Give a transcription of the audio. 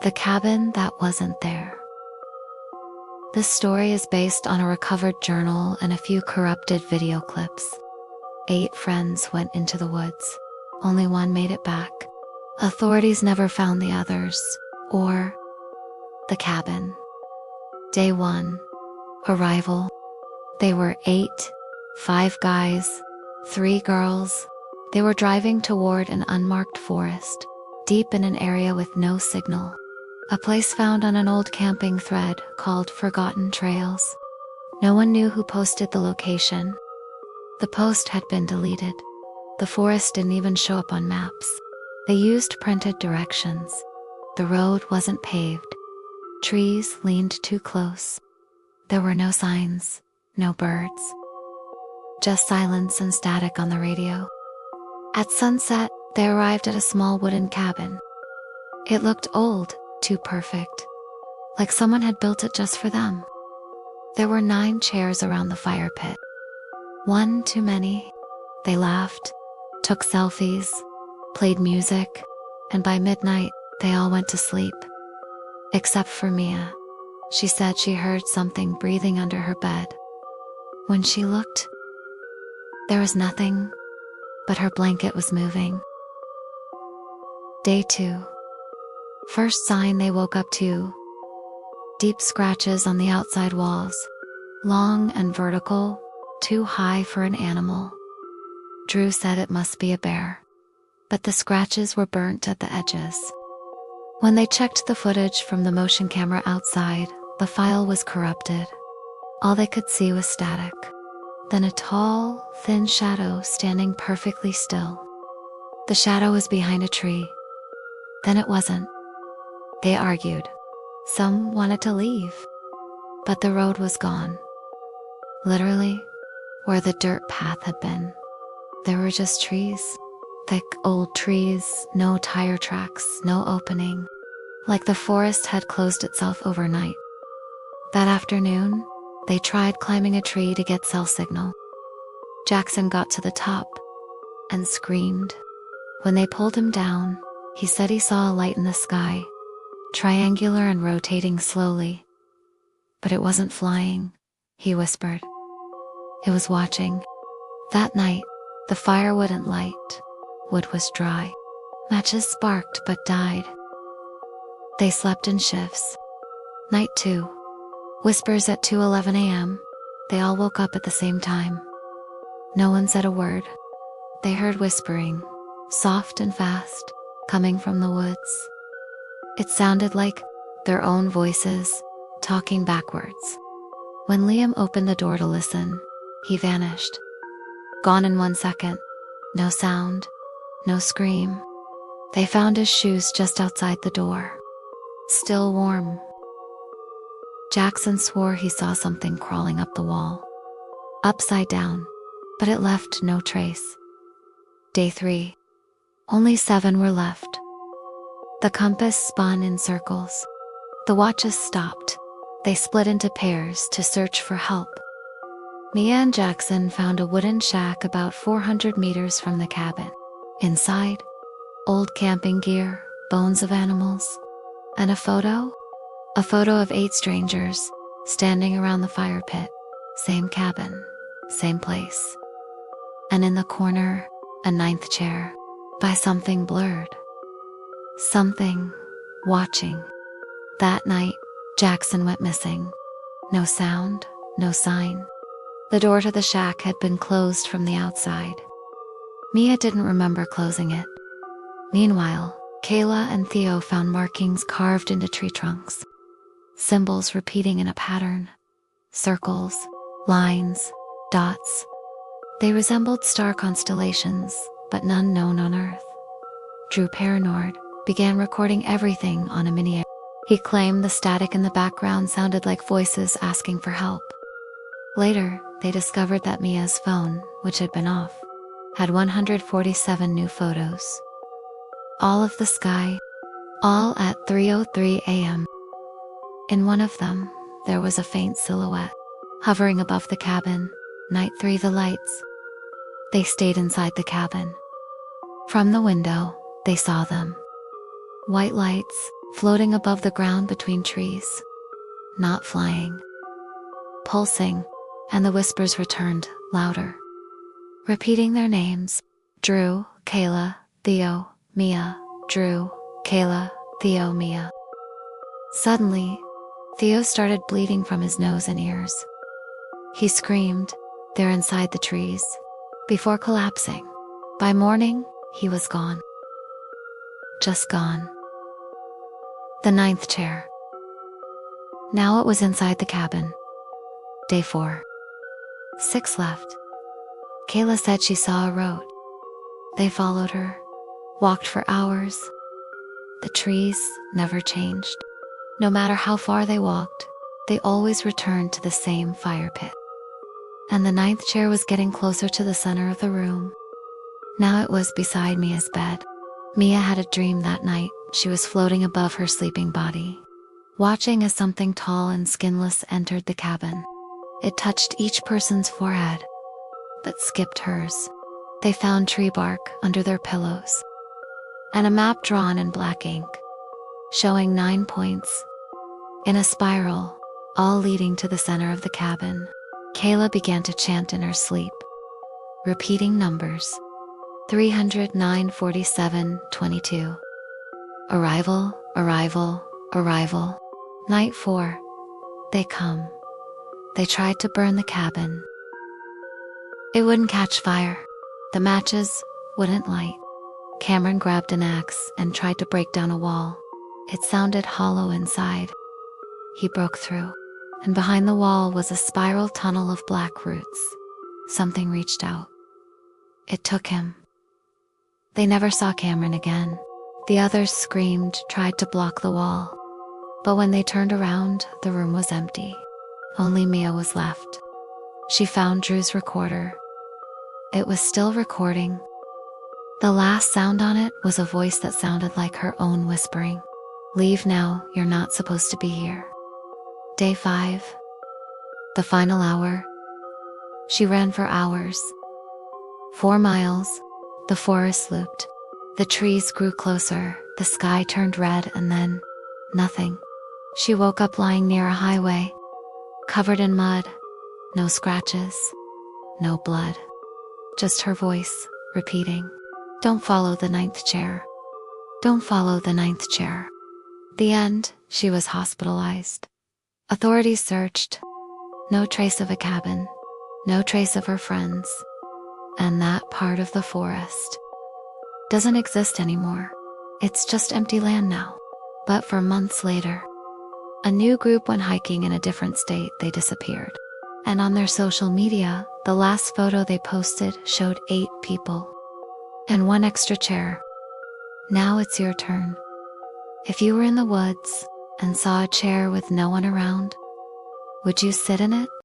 The cabin that wasn't there. This story is based on a recovered journal and a few corrupted video clips. 8 friends went into the woods. Only one made it back. Authorities never found the others, or the cabin. Day 1. Arrival. They were 8, 5 guys, 3 girls. They were driving toward an unmarked forest, deep in an area with no signal. A place found on an old camping thread called Forgotten Trails. No one knew who posted the location. The post had been deleted. The forest didn't even show up on maps. They used printed directions. The road wasn't paved. Trees leaned too close. There were no signs, no birds. Just silence and static on the radio. At sunset, they arrived at a small wooden cabin. It looked old, too perfect. Like someone had built it just for them. There were 9 chairs around the fire pit. 1 too many. They laughed, took selfies, played music, and by midnight, they all went to sleep. Except for Mia. She said she heard something breathing under her bed. When she looked, there was nothing, but her blanket was moving. Day 2. First sign they woke up to. Deep scratches on the outside walls. Long and vertical, too high for an animal. Drew said it must be a bear. But the scratches were burnt at the edges. When they checked the footage from the motion camera outside, the file was corrupted. All they could see was static. Then a tall, thin shadow standing perfectly still. The shadow was behind a tree. Then it wasn't. They argued. Some wanted to leave. But the road was gone. Literally, where the dirt path had been. There were just trees. Thick, old trees, no tire tracks, no opening. Like the forest had closed itself overnight. That afternoon, they tried climbing a tree to get cell signal. Jackson got to the top and screamed. When they pulled him down, he said he saw a light in the sky, triangular and rotating slowly. But it wasn't flying, he whispered. It was watching. That night, the fire wouldn't light. Wood was dry. Matches sparked but died. They slept in shifts. Night 2. Whispers at 2:11 a.m. They all woke up at the same time. No one said a word. They heard whispering, soft and fast, coming from the woods. It sounded like their own voices, talking backwards. When Liam opened the door to listen, he vanished. Gone in 1 second. No sound. No scream. They found his shoes just outside the door. Still warm. Jackson swore he saw something crawling up the wall. Upside down, but it left no trace. Day 3. Only 7 were left. The compass spun in circles. The watches stopped. They split into pairs to search for help. Mia and Jackson found a wooden shack about 400 meters from the cabin. Inside, old camping gear, bones of animals, and a photo of 8 strangers standing around the fire pit. Same cabin, same place. And in the corner, a 9th chair, by something blurred. Something watching. That night, Jackson went missing. No sound, no sign. The door to the shack had been closed from the outside. Mia didn't remember closing it. Meanwhile, Kayla and Theo found markings carved into tree trunks. Symbols repeating in a pattern. Circles, lines, dots. They resembled star constellations, but none known on Earth. Drew, paranoid, began recording everything on a mini. He claimed the static in the background sounded like voices asking for help. Later, they discovered that Mia's phone, which had been off, had 147 new photos. All of the sky, all at 3:03 a.m. In one of them, there was a faint silhouette, hovering above the cabin. Night 3, the lights. They stayed inside the cabin. From the window, they saw them. White lights, floating above the ground between trees, not flying, pulsing, and the whispers returned, louder, repeating their names: Drew, Kayla, Theo, Mia, Drew, Kayla, Theo, Mia. Suddenly, Theo started bleeding from his nose and ears. He screamed, "They're inside the trees," before collapsing. By morning, he was gone. Just gone. The ninth chair. Now it was inside the cabin. Day 4. 6 left. Kayla said she saw a road. They followed her, walked for hours. The trees never changed. No matter how far they walked, they always returned to the same fire pit. And the ninth chair was getting closer to the center of the room. Now it was beside Mia's bed. Mia had a dream that night. She was floating above her sleeping body, watching as something tall and skinless entered the cabin. It touched each person's forehead, but skipped hers. They found tree bark under their pillows, and a map drawn in black ink, showing 9 points in a spiral, all leading to the center of the cabin. Kayla began to chant in her sleep, repeating numbers: 309, 47, 22. Arrival, arrival, arrival. Night 4. They come. They tried to burn the cabin. It wouldn't catch fire. The matches wouldn't light. Cameron grabbed an axe and tried to break down a wall. It sounded hollow inside. He broke through, and behind the wall was a spiral tunnel of black roots. Something reached out. It took him. They never saw Cameron again. The others screamed, tried to block the wall. But when they turned around, the room was empty. Only Mia was left. She found Drew's recorder. It was still recording. The last sound on it was a voice that sounded like her own whispering. "Leave now, you're not supposed to be here." Day 5. The final hour. She ran for hours. 4 miles. The forest looped. The trees grew closer, the sky turned red, and then nothing. She woke up lying near a highway, covered in mud. No scratches, no blood. Just her voice, repeating, "Don't follow the ninth chair. Don't follow the ninth chair." The end. She was hospitalized. Authorities searched. No trace of a cabin. No trace of her friends. And that part of the forest doesn't exist anymore. It's just empty land now. But for months later, a new group went hiking in a different state. They disappeared. And on their social media, the last photo they posted showed 8 people and 1 extra chair. Now it's your turn. If you were in the woods and saw a chair with no one around, would you sit in it?